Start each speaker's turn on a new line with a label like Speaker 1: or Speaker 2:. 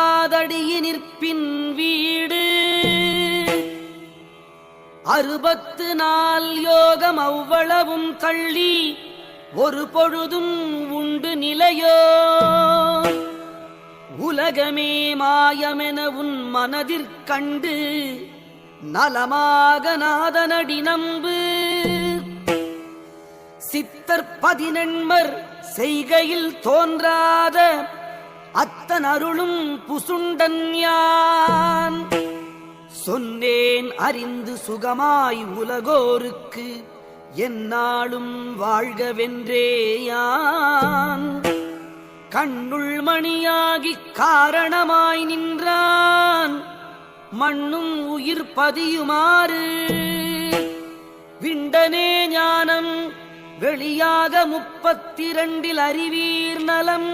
Speaker 1: விலகாதடியினிற்பின் வீடு 64 யோகம் அவ்வளவும் தள்ளி ஒரு பொழுதும் உண்டு நிலையோ உலகமே மாயமென உன் மனதிற்கண்டு நலமாக நாதனடி நம்பு சித்தர் 18 செய்கையில் தோன்றாத அத்தன் அருளும் புசுண்டன் யான் சொன்னேன் அறிந்து சுகமாய் உலகோருக்கு எந்நாளும் வாழ்கவென்றேயான் கண்ணுள் மணியாகிக் காரணமாய் நின்றான் மண்ணும் உயிர் பதியுமாறு விண்டனே ஞானம் வெளியாக 32 அறிவீர் நலம்